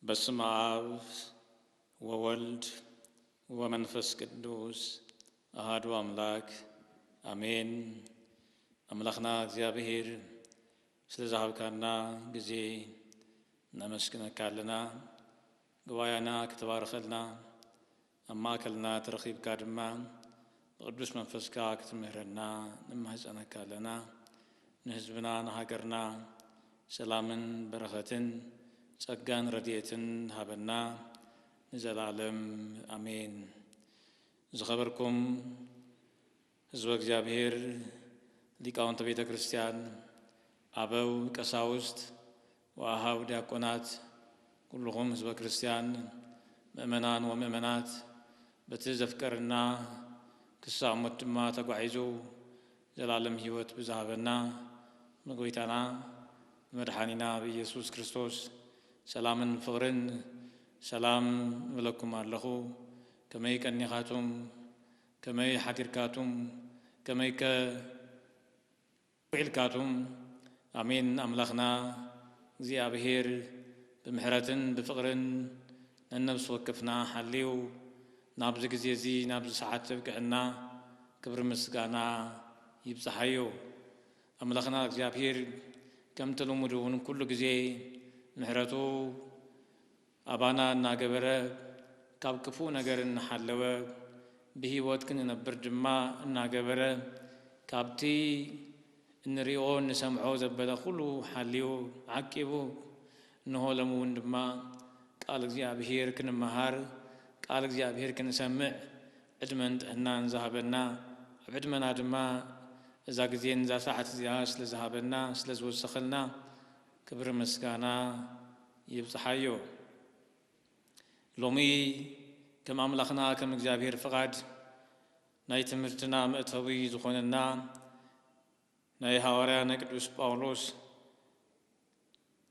በስመ አብ ወወልድ ወመንፈስ ቅዱስ አሐዱ አምላክ አሜን። አምላኽና እግዚአብሔር ስለዛሃብካና ጊዜ እናመስግነካ ኣለና። ጉባኤና ክትባርኸልና ኣብ ማእከልና ተረኺብካ ድማ ብቅዱስ መንፈስካ ክትምህረና ንማህፀነካ ኣለና። ንህዝብና ንሃገርና ሰላምን በረኸትን ጸጋን ረድኤትን ሃበና ንዘላለም አሜን። ዝኸበርኩም ህዝበ እግዚአብሔር ሊቃውንተ ቤተ ክርስቲያን አበው ቀሳውስት ወአሃው ዲያቆናት ኩልኩም ህዝበ ክርስቲያን ምእመናን ወምእመናት በቲ ዘፍቀርና ክሳብ ሞት ድማ ተጓዒዙ ዘላለም ህይወት ብዝሃበና መጎይታና መድኃኒና በኢየሱስ ክርስቶስ ሰላምን ፍቅርን ሰላም እብለኩም ኣለኹ። ከመይ ቀኒኻቱም ከመይ ሓዲርካቱም ከመይ ውዒልካቱም አሜን። አምላኽና እግዚአብሔር ብምሕረትን ብፍቅርን ነነብስ ወከፍና ሓልዩ ናብዚ ጊዜ እዚ ናብዚ ሰዓት ዘብቅዕና ክብሪ ምስጋና ይብፅሓዮ። አምላኽና እግዚአብሔር ከም ተለሙዱ እውን ኩሉ ጊዜ ምሕረቱ አባና እናገበረ ካብ ክፉእ ነገር እናሓለወ ብሂወት ክንነብር ድማ እናገበረ ካብቲ እንሪኦ እንሰምዖ ዘበለ ኩሉ ሓልዩ ዓቂቡ እንሆ ሎሚ እውን ድማ ቃል እግዚአብሔር ክንመሃር ቃል እግዚአብሔር ክንሰምዕ ዕድመን ጥዕናን ዝሃበና ኣብ ዕድመና ድማ እዛ ጊዜን እዛ ሰዓት እዚኣ ስለ ዝሃበና ስለ ዝወሰኸልና ክብሪ ምስጋና ይብፅሓዮ። ሎሚ ከም ኣምላኽና ከም እግዚአብሔር ፍቓድ ናይ ትምህርትና መእተዊ ዝኾነና ናይ ሃዋርያ ናይ ቅዱስ ጳውሎስ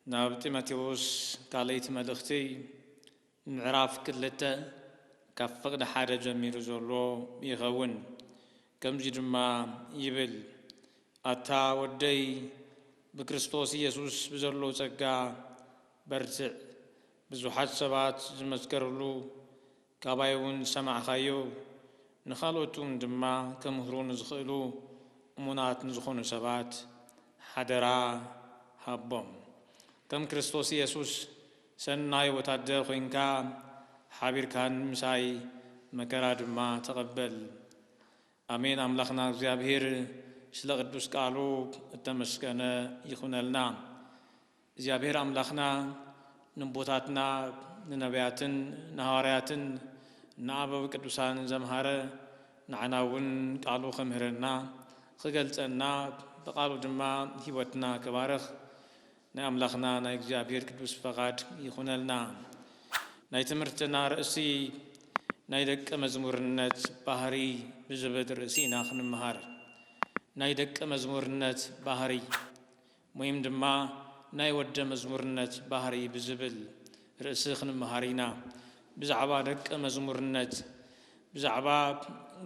ናብ ጢሞቴዎስ ካልአይቲ መልእኽቲ ምዕራፍ 2 ካብ ፍቕዲ 1 ጀሚሩ ዘሎ ይኸውን። ከምዚ ድማ ይብል ኣታ ወደይ በክርስቶስ ኢየሱስ በዘሎ ጸጋ በርትዕ ብዙሓት ሰባት ዝመዝከርሉ ካባይ እውን ሰማዕኻዮ ንኻልኦቱን ድማ ከምህሩ ንዝኽእሉ እሙናት ንዝኾኑ ሰባት ሓደራ ሃቦም። ከም ክርስቶስ ኢየሱስ ሰናይ ወታደር ኮይንካ ሓቢርካን ምሳይ መከራ ድማ ተቐበል። አሜን። አምላኽና እግዚአብሔር ስለ ቅዱስ ቃሉ እተመስገነ ይኹነልና። እግዚአብሔር አምላኽና ንቦታትና ንነቢያትን ንሐዋርያትን ንአበው ቅዱሳን ዘምሃረ ንዓና እውን ቃሉ ከምህረና ክገልጸና በቃሉ ድማ ህይወትና ከባረኽ ናይ አምላኽና ናይ እግዚአብሔር ቅዱስ ፈቃድ ይኹነልና። ናይ ትምህርትና ርእሲ ናይ ደቀ መዝሙርነት ባህሪ ብዝብል ርእሲ ኢና ክንመሃር። ናይ ደቀ መዝሙርነት ባህሪ ወይም ድማ ናይ ወደ መዝሙርነት ባህሪ ብዝብል ርእሲ ክንመሃር ኢና። ብዛዕባ ደቀ መዝሙርነት ብዛዕባ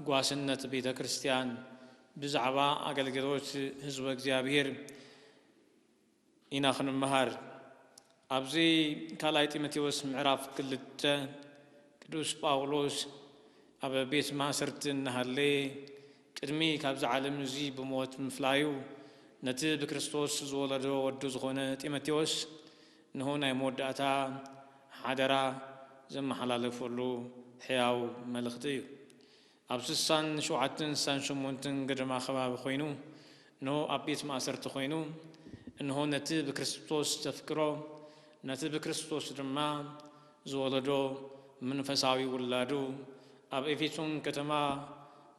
ጓስነት ቤተ ክርስቲያን ብዛዕባ አገልግሎት ህዝበ እግዚአብሔር ኢና ክንመሃር። ኣብዚ ካልኣይ ጢሞቴዎስ ምዕራፍ 2 ቅዱስ ጳውሎስ ኣብ ቤት ማእሰርቲ እናሃለ ቅድሚ ካብዚ ዓለም እዚ ብሞት ምፍላዩ ነቲ ብክርስቶስ ዝወለዶ ወዱ ዝኾነ ጢሞቴዎስ ንሆ ናይ መወዳእታ ሓደራ ዘመሓላለፈሉ ሕያው መልእኽቲ እዩ። ኣብ 67-68 ገደማ ከባቢ ኮይኑ እንሆ ኣብ ቤት ማእሰርቲ ኮይኑ እንሆ ነቲ ብክርስቶስ ዘፍቅሮ ነቲ ብክርስቶስ ድማ ዝወለዶ መንፈሳዊ ውላዱ ኣብ ኤፌሶን ከተማ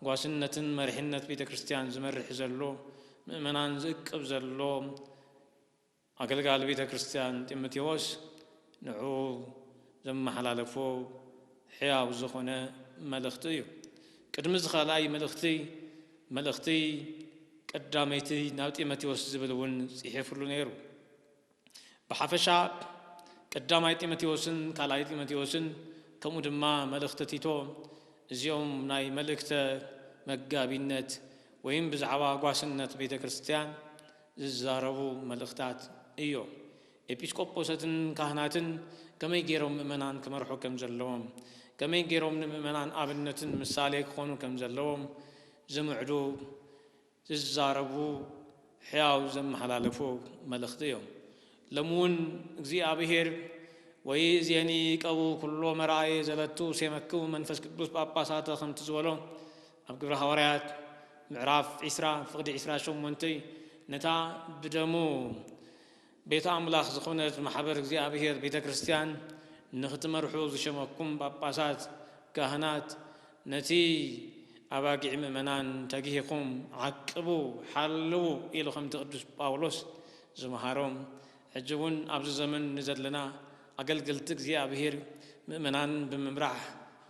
ጓስነትን መሪሕነት ቤተ ክርስቲያን ዝመርሕ ዘሎ ምእመናን ዝእቅብ ዘሎ أقلقال بيت كريستيان تيموثيوس نعو زم حلالفو حياة وزخونة ملختي قدم زخالاي ملختي قداميتي ناو تيموثيوس زبلون يحفرلو نيرو بحفشا قداماي تيموثيوسن كالاي تيموثيوسن كمو دما ملختتيتو زيوم ناي ملكته مقابينت وين بزعوا قواسنت بيت كريستيان ززاربو ملختات إيو إبيسكوبوساتن كهناتن كما يجيرهم مؤمنان كما روحو كم زلوم كما يجيرهم مؤمنان آبنتن مسالي كونو كم زلوم زمعدو ززاربو حياو زم حلالفو ملختيو لمون زي أبيهر ويزيني كأبو كله مراي زلتو سيمكو منفس قدوس باباسات خمت زولو أبقى هوريات معراف عسرا فقد عسرا شو منتي نتا بدمو بيت أملاخ زخونة محبر زي أبيهر بيت كريستيان نختمر حوز شمكم باباسات كهنات نتي أباقي مؤمنان تجيهكم عقبو حلو إلى خمت قدوس باولوس زمهارهم حجون أبز الزمن نزل لنا أقل قلتك زي أبيهر مؤمنان بممرح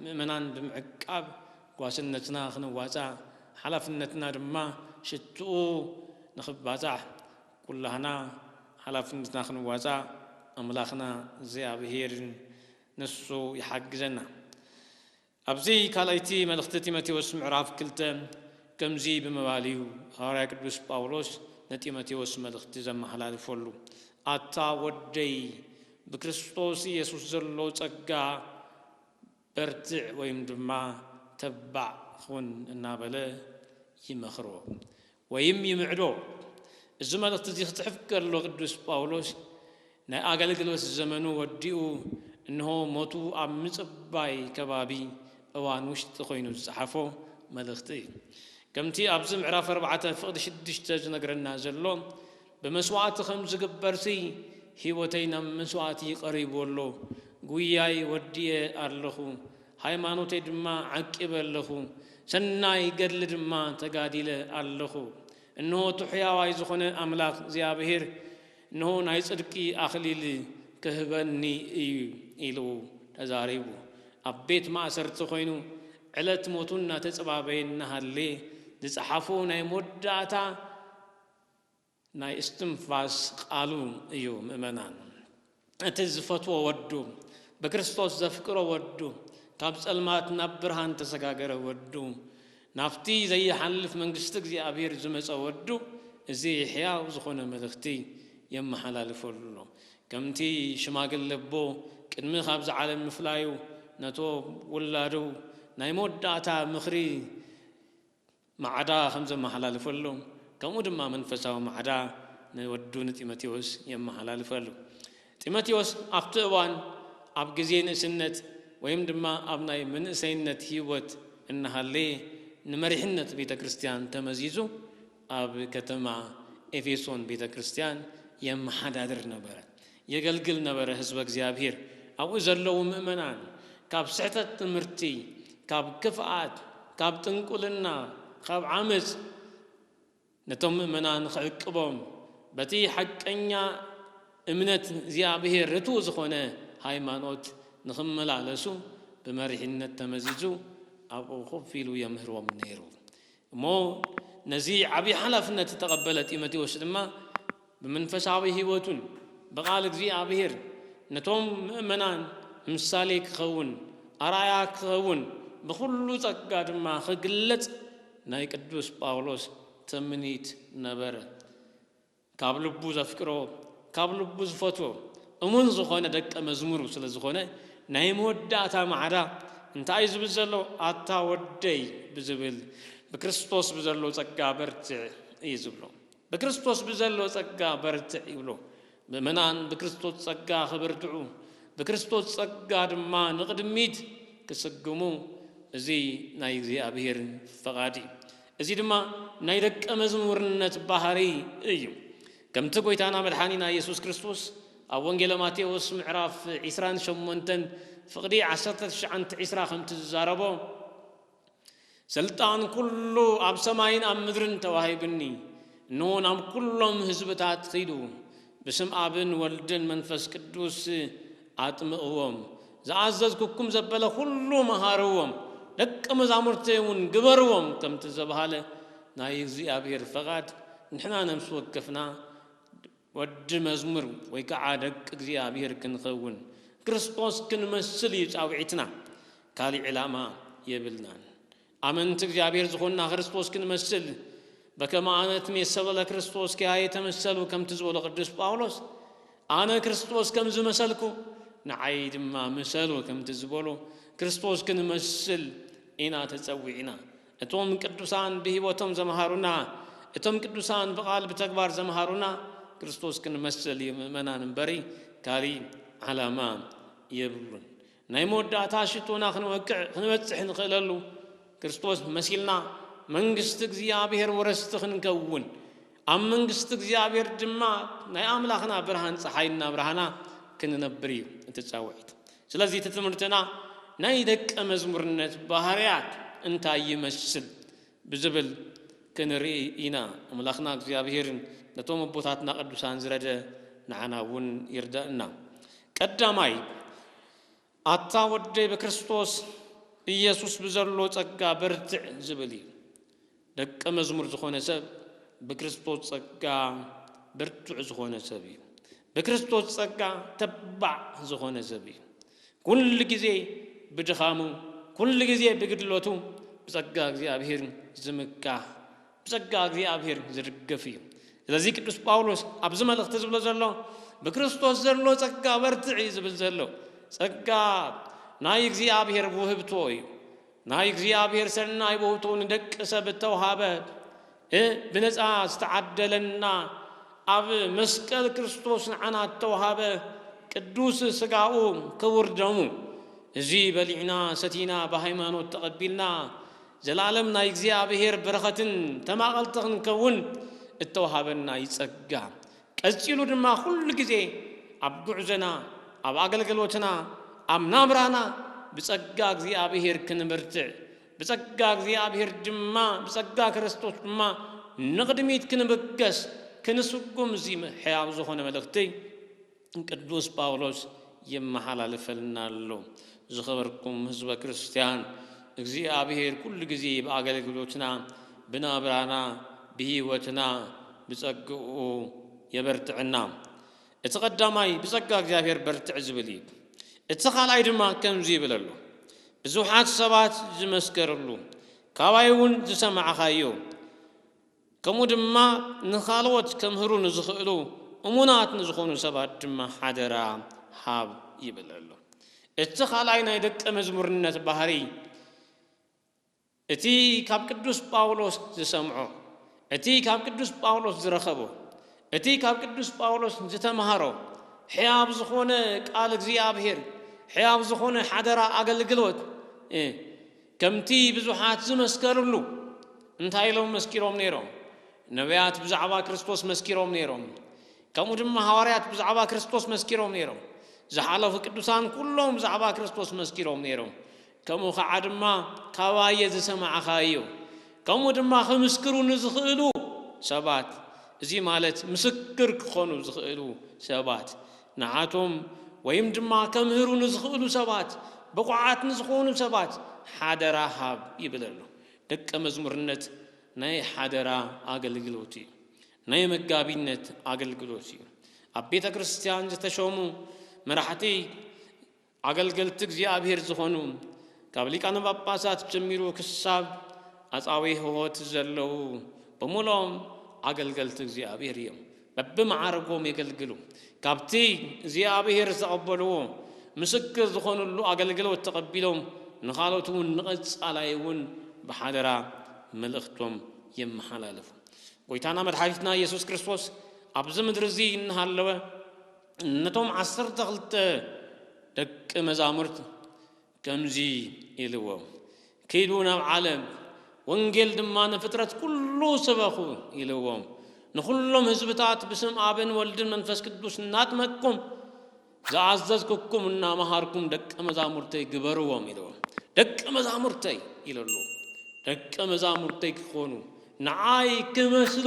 مؤمنان بمعقاب قواسنتنا خنو واسع حلفنتنا دما شتو نخب واسع كلنا حلفنتنا خنو واسع أملاخنا زي أبيهر نسو يحجزنا أبزي كالايتي ملختتي متيوس معراف كلتا كمزي بمواليو هاراك قدوس باولوس نتي متيوس ملختي زم حلال فولو أتا ودي بكريستوس يسوس زلو تقا برتع ويمدما تبع خون النابلة يمخرو ويم يمعدو الزمان التي تفكر له قدوس باولوس نا أقلقلوس الزمنو وديو إنه موتو أمصباي كبابي أوان وشت خوينو الصحفو ملختي كمتي أبزم عراف 4 فقد 6 نقرنا زلو بمسوات 5 قبرسي هيوتينا مسواتي قريب ولو قوياي ودي أرلخو هايمانوتي دما عقب اللخو سناي قدل دما تقاديل أرلخو إنه تحيا وايزخون أملاك زيابهير إنه نايس أدكي أخليل كهبني إلو تزاريبو أبيت ما أسرت خوينو علت موتنا تسبابين نهالي دسحفو ناي مداتا ناي استنفاس قالوا إيو مؤمنان أتزفتو ودو بكريستوس زفكرو ودو كابس المات نبرهان تسقاقر ودو نافتي زي حلف منقستك زي أبير زمس ودو زي حياو زخونا ملختي يم حلال فلو كمتي شماقل لبو كدمي خابز عالم مفلايو نتو ولادو نايمود داتا مخري معدا 5 محلال فلو كمود ما منفساو معدا نودون تيموثيوس يم حلال فلو تيموثيوس أفتوان أبجزين سنة ويم دما أبناي من سنة هيوت إنها لي نمرحنة بيت كريستيان تمزيزو أب كتما إفيسون بيت كريستيان يم حدادر نبرة يقلقل نبرة حزبك زيابير أو زلوا مؤمنان كاب سعتة مرتي كاب كفاءات كاب تنقلنا كاب عمز نتم مؤمنان خلقبهم بتي حق أنيا امنت زيابير رتو زخونه هاي مانوت نخمل على سو بمرحنة تمزيزو أو خفيلو يمهروا من نيرو مو نزيع عبي حلفنا تتقبلت تيموثيوس دما بمنفساوي هيوتون بقالك زي أبيهر نتوم مؤمنان مساليك خون أراياك خون بخلو تقاد ما خقلت ناي قدوس باولوس تمنيت نبره كابل بوز أفكرو كابل بوز فتو أمون زخونة دك مزمورو سلا زخونة ناي موداتا معدا انت عايز بزلو أتا ودي بزبل بكريستوس بزلو تقا برتع يزبلو بكريستوس بزلو تقا برتع يبلو بمنان بكريستوس تقا خبرتعو بكريستوس تقا دما نقدميت كسقمو زي ناي زي أبيهر فقادي زي دما ناي دك مزمورنة بحري ايو كم تقويتانا مدحانينا يسوس كريستوس أو وانجيل ماتيوس معراف عسران شمونتن فقدي 10 عسرا 5 زاربو سلطان كله أب سماين أم مدرن تواهي بني نون أم كلهم حزبتات خيدو بسم آبن ولدن منفس قدوس أطمئوهم زعززكم زبالة كله مهاروهم لك مزامرتهم قبروهم كم تزبهاله نايزي أبير فقط نحنا نمس وقفنا ود مزمر ويكعادك زي أبير كنخون كريستوس كنمثل يتعوعتنا كالي علامة يبلنا آمنت زي أبير زخوننا كريستوس كنمثل بكما أنا تمثل لكريستوس كهاي تمثلوا كم تزول قدس باولوس أنا كريستوس كم زمثلكو نعيد ما مثلوا كم تزولوا كريستوس كنمثل إنا تسوينا أتوم قدوسان بهوتهم زمهارونا أتوم قدوسان بقالب تكبار زمهارونا كريستوس كنمثل يمنان بري كالي علامة يبلون نايمود داتاشتونا خنوصح نخللو كريستوس مسيلنا منغست እግዚአብሔር ወረስተኽን ከውን አም መንግስት እግዚአብሔር ድማ ናይ አምላኽና ብርሃን ፀሐይና ብርሃና ክንነብር እንትጻወዕት ስለዚህ ትምርተና ናይ ደቀ መዝሙርነት ባህሪያት እንታይ ይመስል ብዝብል ክንርኢ ኢና አምላኽና እግዚአብሔርን ነቶም ቦታትና ቅዱሳን ዝረደ ንዓናውን ይርዳእና ቀዳማይ አታ ወደ በክርስቶስ ኢየሱስ ብዘሎ ጸጋ በርትዕ ዝብል ደቀ መዝሙር ዝኾነ ሰብ በክርስቶስ ጸጋ በርትዕ ዝኾነ ሰብ በክርስቶስ ጸጋ ተባዕ ዝኾነ ሰብ ኩል ጊዜ ብድኻሙ ኩል ጊዜ ብግድሎቱ በጸጋ እግዚአብሔር ዝምካ በጸጋ እግዚአብሔር ዝርገፍ ስለዚህ ቅዱስ ጳውሎስ አብዝ መልእክት ዝብሎ ዘሎ በክርስቶስ ዘሎ ጸጋ በርትዕ ዝብል ዘሎ ጸጋ ናይ እግዚአብሔር ውህብቶ ናይ እግዚአብሔር ሰናይ ቦታውን ደቀሰ በተውሃበ በነጻ ዝተዓደለና አብ መስቀል ክርስቶስ ንዓና ተውሃበ ቅዱስ ስጋኡ ክቡር ደሙ እዚ በሊዕና ሰቲና በሃይማኖት ተቀቢልና ዘላለም ናይ እግዚአብሔር በረኸትን ተማቀልተን ከውን እተውሃበና ይጸጋ ቀጽሉ ድማ ሁሉ ጊዜ አብ ጉዕዘና አብ አገልግሎትና አብ ናብራና በጸጋ እግዚአብሔር ክንበርትዕ በጸጋ እግዚአብሔር ድማ በጸጋ ክርስቶስ ድማ ንቅድሚት ክንበገስ ክንስጉም እዚ ሕያው ዝኾነ መልእክቲ ቅዱስ ጳውሎስ ይመሐላለፈናል ዝኸበርኩም ህዝበ ክርስቲያን እግዚአብሔር ኩሉ ጊዜ በአገልግሎትና በናብራና በህይወትና በጸጋኡ የበርትዕና እተቀዳማይ በጸጋ እግዚአብሔር በርትዕ ዝብል እተኻላይ ድማ ከምዚ ይብለሉ ብዙሓት ሰባት ዝመስከርሉ ካባይውን ዝሰማዓኻዮ ከምኡ ድማ ንኻልኦት ከምህሩ ንዝኽእሉ እሙናት ንዝኾኑ ሰባት ድማ ሓደራ ሃብ ይብለሉ እተኻላይ ናይ ደቀ መዝሙርነት ባህሪ እቲ ካብ ቅዱስ ጳውሎስ ዝሰምዖ እቲ ካብ ቅዱስ ጳውሎስ ዝረኸቦ እቲ ካብ ቅዱስ ጳውሎስ ዝተማሃሮ ሕያብ ዝኾነ ቃል እግዚአብሔር ሕያብ ዝኾነ ሓደራ አገልግሎት ከምቲ ብዙሓት ዝመስከርሉ እንታይ ኢሎም መስኪሮም ነይሮም ነቢያት ብዛዕባ ክርስቶስ መስኪሮም ነይሮም ከምኡ ድማ ሐዋርያት ብዛዕባ ክርስቶስ መስኪሮም ነይሮም ዝሓለፉ ቅዱሳን ኩሎም ብዛዕባ ክርስቶስ መስኪሮም ነይሮም ከምኡ ከዓ ድማ ካባየ ዝሰማዓኻዮ ከምኡ ድማ ከምስክሩ ንዝኽእሉ ሰባት እዚ ማለት ምስክር ክኾኑ ዝኽእሉ ሰባት ንዓቶም ወይም ድማ ከምህሩ ንዝኽእሉ ሰባት ብቑዓት ንዝኾኑ ሰባት ሓደራ ሃብ ይብለሉ ደቀ መዝሙርነት ናይ ሓደራ አገልግሎት ናይ መጋቢነት አገልግሎት ኣብ ቤተ ክርስቲያን ዝተሾሙ መራሕቲ አገልገልቲ እግዚአብሔር ዝኾኑ ካብ ሊቃነ ጳጳሳት ጀሚሩ ክሳብ አጻዊ ህይወት ዘለው በሙሎም አገልገልቲ እግዚአብሔር እዮም በብማዕረጎም የገልግሉ ካብቲ እግዚአብሔር ተቀበልዎ ምስክር ዝኾኑሉ አገልግሎት ተቀቢሎም ንኻልኦቱን ንቀጻላይውን በሓደራ መልእክቶም የመሐላለፉ ጎይታና መድኃኒትና ኢየሱስ ክርስቶስ ኣብዚ ምድሪ እዚ እንሃለወ ነቶም 12 ደቀ መዛሙርት ከምዚ ኢልዎም ከይዱ ናብ ዓለም ወንጌል ድማ ንፍጥረት ኩሉ ሰበኹ ኢልዎም ንኹሎም ህዝብታት ብስም አብን ወልድን መንፈስ ቅዱስ እናጥመቅኩም ዘአዘዝኩኩም እና መሃርኩም ደቀ መዛሙርተይ ግበርዎም ኢልዎም ደቀ መዛሙርተይ ኢለሉ ደቀ መዛሙርተይ ክኾኑ ንዓይ ክመስሉ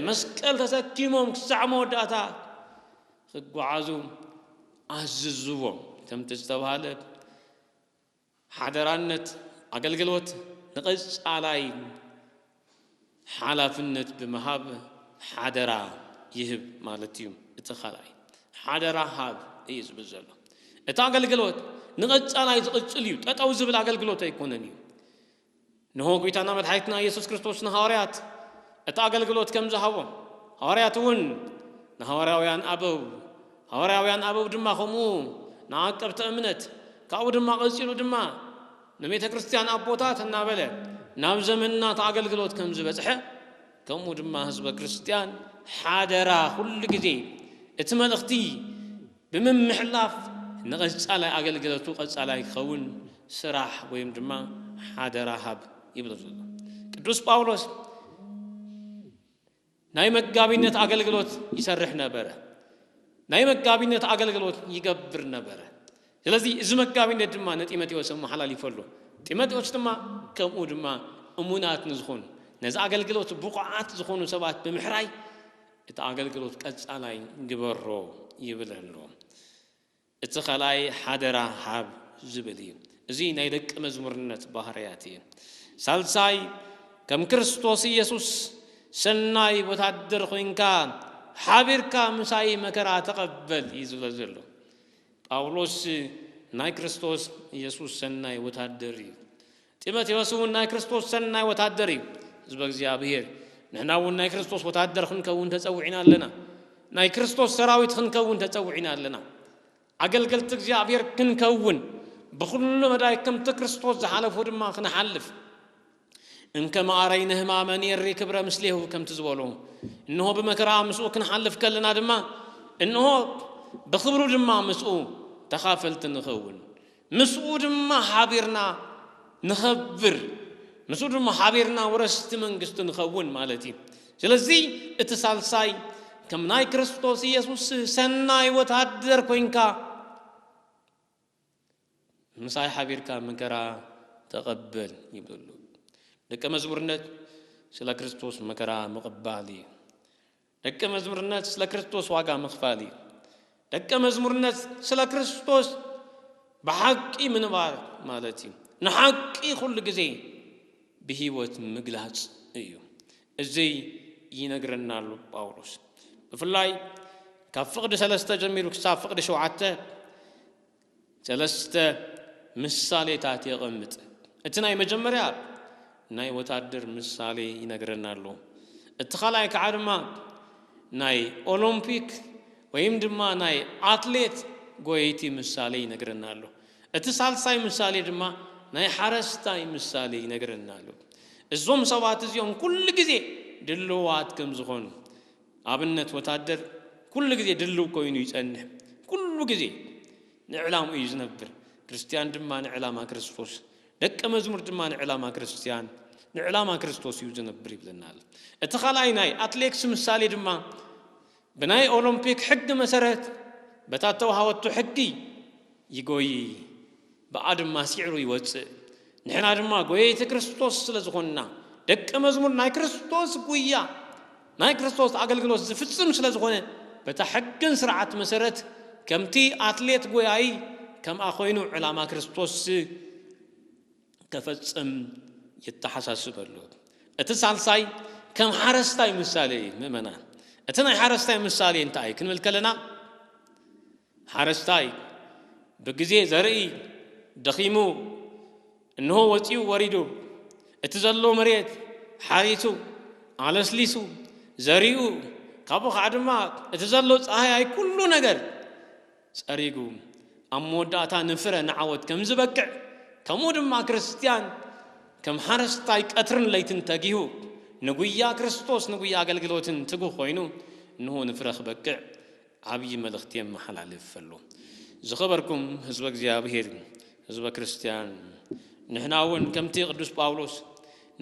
መስቀል ተሰኪሞም ክሳዕ መወዳእታ خقعازو أززوهم كم تستوهال حدرانت أقلقلوت نقص على حلافنت بمهاب حدرا يهب مالتيوم اتخلاي حدرا هاب إيز بزلو اتاقلقلوت نقص على يتقصليو تتاوز بالأقلقلوت يكوننيو نهو قيتانا مدحيتنا يسوس كريستوس نهاريات اتاقلقلوت كم زهوهم هارياتون نهارياويان أبو دما خمو نعقبت أمنت كاو دما قصيلو دما نميت كريستيان أبوتات النابلة ناب زمننا تعقلقلوت كم زبزحة كمو دما حزب كريستيان حادرا كل جدي اتمل اختي بمن محلاف نقص على أقلقلوتو قص على يخون سراح ويم دما حادرا هاب يبلغ قدوس باولوس ناي مقابينت أقلقلوت يسرح نبره ناي مقابينت أقلقلوت يقبر نبره ስለዚህ እዚ መጋቢነት ድማ ነጢሞቴዎስ መሐላል ይፈልሉ ጢሞቴዎስ ድማ ከምኡ ድማ እሙናት ንዝኾኑ ነዛ አገልግሎት ብቁዓት ዝኾኑ ሰባት ብምሕራይ እቲ አገልግሎት ቀጻላይ ግበሮ ይብለሉ እቲ ኸላይ ሓደራ ሃብ ዝብል እዩ እዚ ናይ ደቀ መዝሙርነት ባህርያት እዩ ሳልሳይ ከም ክርስቶስ ኢየሱስ ሰናይ ወታደር ኮይንካ ሓቢርካ ምሳይ መከራ ተቀበል ይዝብል ዘሎ ጳውሎስ ናይ ክርስቶስ ኢየሱስ ሰናይ ወታደር እዩ ጢሞቴዎስ ናይ ክርስቶስ ሰናይ ወታደር እዩ ህዝበ እግዚአብሔር ንሕና ናይ ክርስቶስ ወታደር ክንከውን ተጸውዒና ኣለና ናይ ክርስቶስ ሰራዊት ክንከውን ተጸውዒና ኣለና አገልግልት እግዚአብሔር ክንከውን بكل مداي كم تكريستوس زحلفو دما خنحلف ان كما ارينه ما من يري كبر مسليه كم تزولو انه بمكرا مسو كنحلف كلنا دما انه بخبرو دما مسو تخافلت نخون مسو دما حابيرنا نخبر مسو دما حابيرنا ورست منغست نخون مالتي ስለዚህ እትሳልሳይ كم ناي كريستوس ኢየሱስ ሰናይ ወታደር ኮይንካ مساي حبيركا مكرا تقبل يبلو دك مزمرنت سلا كريستوس مكرا مقبالي دك مزمرنت سلا كريستوس واقع مخفالي دك مزمرنت سلا كريستوس بحقي من بار مالتي نحقي كل جزي بهيوت مقلاص ايو ازي ينغرنا له باولوس بفلاي كفقد ثلاثه جميل كسا فقد شوعته ثلاثه ምሳሌ ታት ይቀምጥ እትናይ መጀመሪያ ናይ ወታደር ምሳሌ ይነግረናል እትኻላይ ከዓድማ ናይ ኦሎምፒክ ወይም ድማ ናይ አትሌት ጎይቲ ምሳሌ ይነግረናል እትሳልሳይ ምሳሌ ድማ ናይ ሓረስታይ ምሳሌ ይነግረናል እዞም ሰባት እዚኦም ኩሉ ጊዜ ድልዋት ከም ዝኾኑ አብነት ወታደር ኩሉ ጊዜ ድልው ኮይኑ ይጸንሕ ኩሉ ጊዜ ንዕላሙ እዩ ዝነብር ክርስቲያን ድማ ንዕላማ ክርስቶስ ደቀ መዝሙር ድማ ንዕላማ ክርስቲያን ንዕላማ ክርስቶስ እዩ ዝነብር ይብለናል እቲ ኻላይ ናይ አትሌቲክስ ምሳሌ ድማ በናይ ኦሎምፒክ ሕግ መሰረት በታተውሃወቱ ሕጊ ይጎይ በአድማ ሲዕሩ ይወጽእ ንሕና ድማ ጎየይቲ ክርስቶስ ስለዝኾንና ደቀ መዝሙር ናይ ክርስቶስ ጉያ ናይ ክርስቶስ አገልግሎት ዝፍጽም ስለዝኾነ በታ ሕግን ስርዓት መሰረት ከምቲ አትሌት ጎያይ كم أخوينو علامة كريستوس كفصم يتحساسب له اتصال ساي كم حرستاي مثالي ممنا اتنا حرستاي مثالي انتاي كنمل كلنا حرستاي بغزي زري دخيمو انه وصيو وريدو اتزلو مريت حريتو علسليسو زريو كابو خادما اتزلو صاحي كله ነገር صريغو أموداتا نفرة نعود كم زبكع كمود ما كريستيان كم حرستاي قطرن ليتن تجيهو نقويا كريستوس نقويا قلقلوتن تقو خوينو انه نفرخ بكع عبي ملختيم محل فلو زخبركم حزب እግዚአብሔር حزب كريستيان نحناون كمتي قدوس باولوس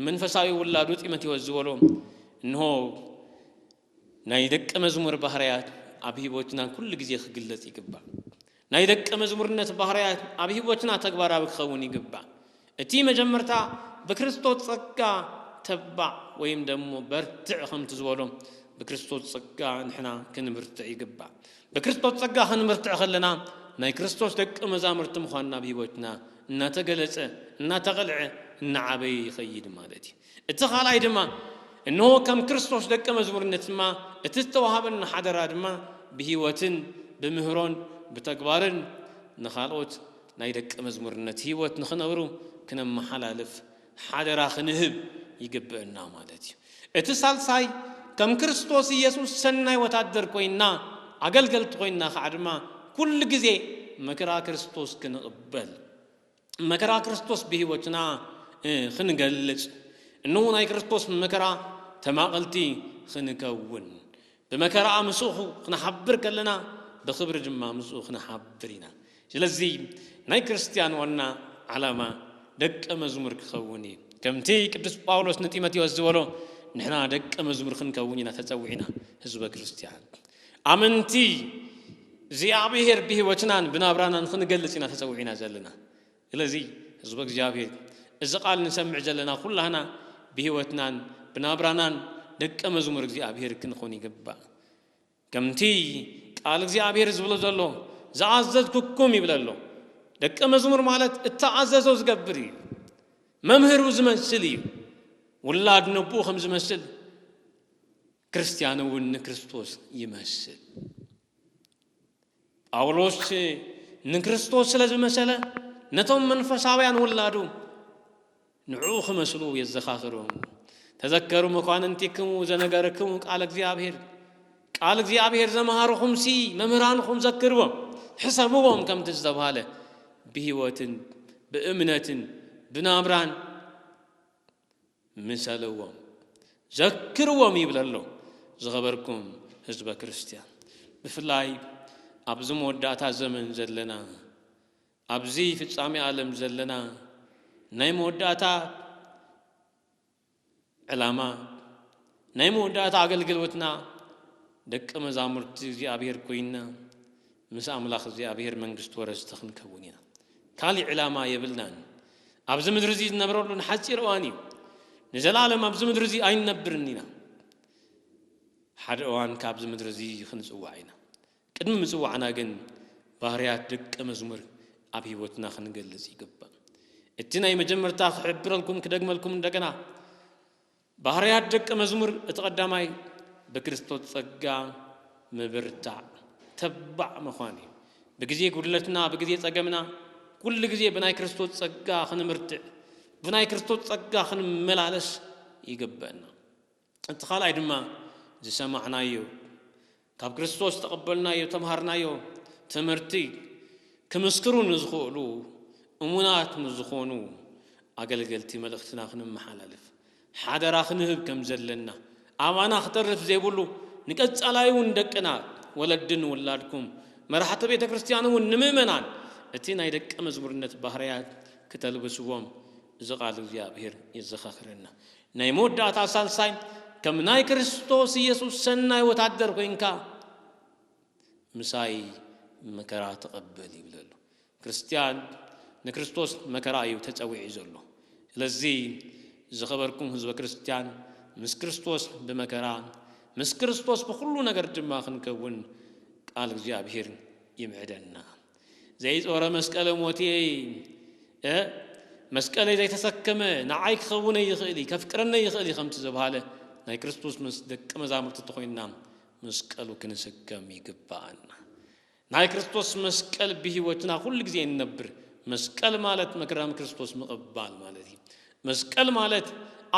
منفساوي ولادو ጢሞቴዎስ ዝወሎ انه ናይ ደቀ መዝሙር ባህሪያት አብሂቦትና ኩሉ ጊዜ ክግለጽ ይገባል ናይ ደቀ መዝሙርነት ባህሪያት አብሂቦትና ተግባራዊ ክኸውን ይገባል እቲ መጀመርታ በክርስቶስ ጸጋ تبع ويم دمو برتع خمت زولهم بكريستوس صقا نحنا كنمرتع يقبع بكريستوس صقا خنمرتع خلنا ناي كريستوس دق مزامرت مخنا بهيوتنا ان تغلص ان تغلع ان عبي يخيد مالتي اتخالاي دما انه كم كريستوس دق مزمورنتما اتتوهبن حدرا دما بهيوتن بمهرون بتكبارن نخالوت ناي دق مزمورنت هيوت نخنورو كنا محلالف حدرا خنهب يقبعنا مالتي اتسالساي كم كريستوس يسوس سناي وتادر كوينا اقلقلت كوينا خادما كل غزي مكرا كريستوس كنقبل مكرا كريستوس بهيوتنا خنقلص انه ناي كريستوس مكرا تماقلتي خنكون بمكرا مسوخ خنحبر كلنا بخبر جما مسوخ خنحبرينا ስለዚህ ናይ ክርስቲያን ዋና ዓላማ ደቀ መዝሙር ክኸውን ከምቲ ቅዱስ ጳውሎስ ንጢሞቴዎስ ዝበሎ ንሕና ደቀ መዝሙር ክንከውን ኢና ተጸውዒና ህዝበ ክርስቲያን አመንቲ እግዚአብሔር በህይወትናን ብናብራናን ክንገልጽ ኢና ተጸውዒና ዘለና ስለዚህ ህዝበ እግዚአብሔር እዚ ቃል ንሰምዕ ዘለና ኩላህና በህይወትናን ብናብራናን ደቀ መዝሙር እግዚአብሔር ክንኾን ይግባእ ከምቲ ቃል እግዚአብሔር ዝብሎ ዘሎ زعززكم يبلالو دك مزمور مالت التعززو زقبري ممهر وزمسلي ولاد نبو خمز مسل كريستيانو ون كريستوس يمثل أولوس نكريستوس لازم مسألة نتوم منفساويان ولادو نعوخ مسلو يزخاخرون تذكروا مكان انتكم وزنقركم قال እግዚአብሔር قال እግዚአብሔር زمهاركم سي ممهرانكم ذكروا حسابهم كم تزدباله بهوتن بأمنتن بنابران مثالهم ذكروا يبلالو زغبركم حزب كريستيان بفلاي أبزم وداتا زمن زلنا أبزي في السامي عالم زلنا نايم وداتا علامة نايم وداتا عقل قلوتنا دك مزامرت እግዚአብሔር كوينا مسا أملاخ እግዚአብሔር መንግስት ወረስተኽን ከውኒና ካሊ ዕላማ የብልናን ኣብዚ ምድሪ እዚ ዝነበረሉን ሓፂር እዋን እዩ ንዘላለም ኣብዚ ምድሪ እዚ ኣይንነብርኒና ሓደ እዋን ካብዚ ምድሪ እዚ ክንፅዋዕ ኢና ቅድሚ ምፅዋዕና ግን ባህርያት ደቀ መዝሙር ኣብ ህይወትና ክንገልጽ ይግባእ እቲ ናይ መጀመርታ ክሕብረልኩም ክደግመልኩም እንደገና ባህርያት ደቀ መዝሙር እቲ ቀዳማይ በክርስቶስ ጸጋ መበርታዕ تبع مخاني بجزية قلتنا بجزية ጸገምنا كل جزية بناي كريستوس ጸጋ خنمرتع بناي كريستوس ጸጋ خنملالس يقبلنا انت خال عيدما زي سمعنا يو كاب كريستوس تقبلنا يو تمهرنا يو تمرتي كمسكرون نزخولو أمونات نزخونو أقل قلتي ملختنا خنم محلالف حدا خنهب كم زلنا أمانا اخترف زي بولو نكتس عليون دكنا ولدن ولادكم مرحة بيت كريستيانون نممنان اتينا يدك مزمورنت بحريات كتلبسوهم زقال እግዚአብሔር ይዘኻኽረና ናይ ሞዳታ ሳልሳይ ከም ናይ ክርስቶስ ኢየሱስ ሰናይ ወታደር ኮይንካ ምሳይ መከራ ተቀበል ይብለሉ ክርስቲያን ንክርስቶስ መከራ እዩ ተጸውዒ ዘሎ ስለዚህ ዝኸበርኩም ህዝበ ክርስቲያን ምስ ክርስቶስ በመከራ ምስ ክርስቶስ በሁሉ ነገር ድማ ክንከውን ቃል እግዚአብሔር ይምዕደና ዘይጾረ መስቀል ሞቴ መስቀል ዘይተሰከመ ንዓይ ክኸውን ይኽእል ከፍቅረና ይኽእል ከምት ዝበሃለ ናይ ክርስቶስ ምስ ደቀ መዛሙርት ተኾይና መስቀሉ ክንሰከም ይግባአና ናይ ክርስቶስ መስቀል በህይወትና ሁሉ ጊዜ እንነብር መስቀል ማለት መከራም ክርስቶስ መቀባል ማለት መስቀል ማለት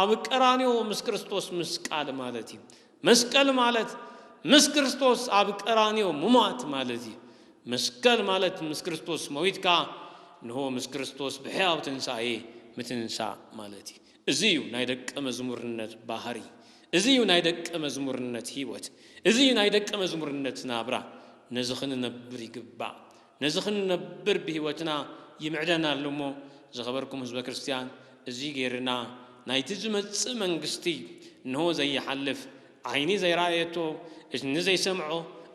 ኣብ ቀራንዮ ምስ ክርስቶስ መስቃል ማለት መስቀል ማለት ምስ ክርስቶስ ኣብ ቀራንዮ ሙማት ማለት መስቀል ማለት ምስ ክርስቶስ ሞይትካ ንሆ ምስ ክርስቶስ በሕያው ትንሣኤ ምትንሣእ ማለት እዚዩ ናይ ደቀ መዝሙርነት ባህሪ እዚዩ ናይ ደቀ መዝሙርነት ህይወት እዚዩ ናይ ደቀ መዝሙርነት ናብራ ነዝኽን ነብር ይግባእ ነዝኽን ነብር በህይወትና ይምዕደና ኣለሞ ዝኸበርኩም ህዝበ ክርስቲያን እዚ ጌርና ናይቲ ዝመጽእ መንግስቲ ንሆ ዘይሓልፍ ዓይኒ ዘይራእየቶ እዝኒ ዘይሰምዖ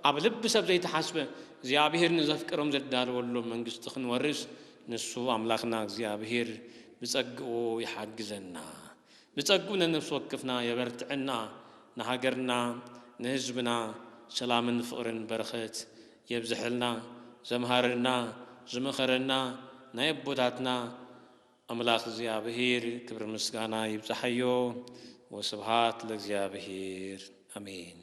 ኣብ ልብ ሰብ ዘይተሓስበ እግዚአብሔር ንዘፍቅሮም ዘዳልወሎ መንግስቲ ክንወርስ ንሱ ኣምላኽና እግዚአብሔር ብጸግኡ ይሓግዘና بتقو ننفس وقفنا يبرتعنا نهاجرنا نهزبنا سلام فقرن برخت يبزحلنا زمهارنا زمخرنا نايبوداتنا أملاك زيابهير كبر مسكانا يبزحيو وسبحات لزيابهير أمين.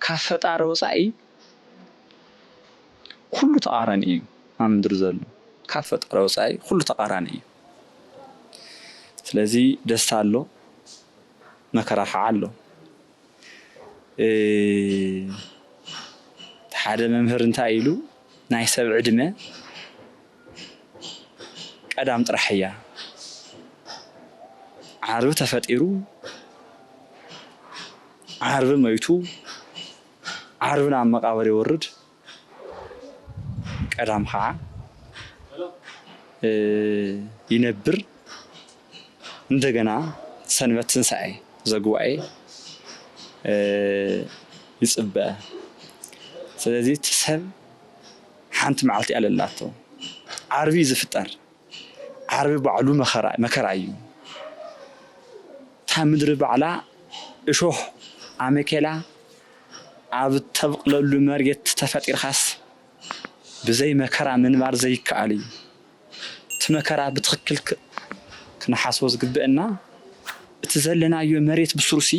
ካብ ፈጣሪ ወፃኢ ኩሉ ተቃራኒ እዩ ኣብ ምድሪ ዘሎ ካብ ፈጣሪ ወፃኢ ኩሉ ተቃራኒ እዩ ስለዚ ደስታ ኣሎ መከራ ከዓ ኣሎ ሓደ መምህር እንታይ ኢሉ ናይ ሰብ ዕድመ ቀዳም ጥራሕ እያ ዓርቢ ተፈጢሩ ዓርቢ ሞይቱ ዓርቢ ናብ መቃብር ይወርድ ቀዳም ከዓ ይነብር እንደገና ሰንበት ትንሳኤ ዘጉባኤ ይጽበ ስለዚ ሰብ ሓንቲ መዓልቲ ኣለላቶ ዓርቢ ዝፍጠር ዓርቢ ባዕሉ መከራ እዩ ታ ምድሪ ባዕላ እሾህ ኣመኬላ ኣብ ተብቅለሉ መርየት ተፈጢርካስ ብዘይ መከራ ምንባር ዘይከኣል እዩ እቲ መከራ ብትክክል ክንሓስቦ ዝግብአና እቲ ዘለናዮ መሬት ብስሩሲ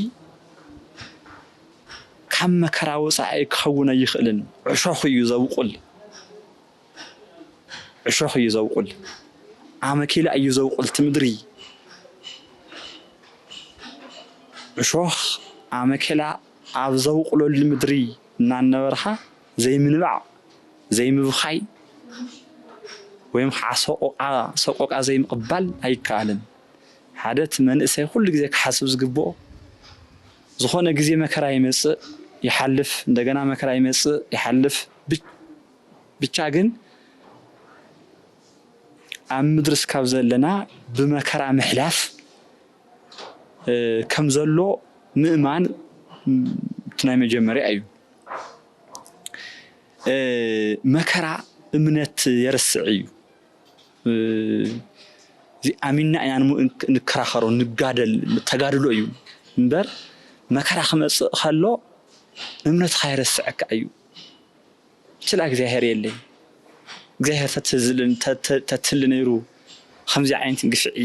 ካብ መከራ ወፃኢ ክኸውን ኣይኽእልን ዕሾኽ እዩ ዘውቁል ዕሾኽ እዩ ዘውቁል ኣመኬላ እዩ ዘውቁል እቲ ምድሪ ዕሾኽ ኣመኬላ ኣብ ዘውቁለሉ ምድሪ እናነበርካ ዘይምንባዕ ዘይምብኻይ ወይም ከዓ ሰቆቃ ዘይምቕባል ኣይከኣልን ሓደ እቲ መንእሰይ ኩሉ ግዜ ክሓስብ ዝግብኦ ዝኾነ ግዜ መከራ ይመፅእ ይሓልፍ እንደገና መከራ ይመፅእ ይሓልፍ ብቻ ግን ኣብ ምድሪ እስካብ ዘለና ብመከራ ምሕላፍ ከም ዘሎ ምእማን እቲ ናይ መጀመርያ እዩ መከራ እምነት የርስዕ እዩ እዚ ኣሚንና ኢና ንከራኸሮ ንጋደል ተጋድሎ እዩ እምበር መከራ ክመፅእ ከሎ እምነትካ ይርስዐካ እዩ ስለ እግዚአብሔር የለይ እግዚአብሔር ተትህል ነይሩ ከምዚ ዓይነት ግፍዒ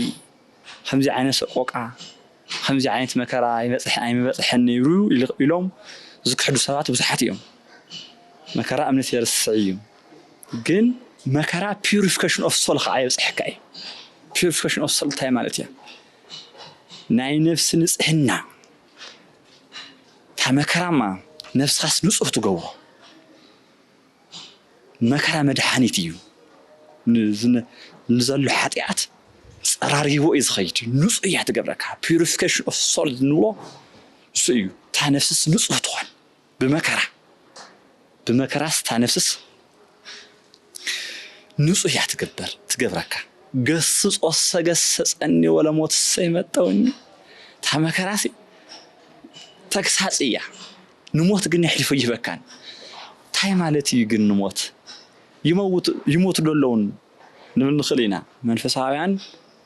خمزي عين سقوقة خمزي عين مكرا يبصح النيرو يلوم زكحدو سبات بزحاتيهم مكرا أمنت يرسعيهم جن مكرا purification of soul خايب صحكاي purification of soul تاي مالتيا ناي نفس نصحنا تا مكرا ما نفس خاص نصح تجوا مكرا مدحانيتيو نزل حاتيات صراريو إزخيت نص إيه تجبرك purification of soul نلو سيو تنفس نص طوال بمكرة تنفس نص إيه تجبرك قصص أني ولا موت السيمة توني تمكراسي تكساس إياه نموت قلنا حلف يبكان تاي مالتي يقول نموت يموت دولون نبن خلينا منفساويان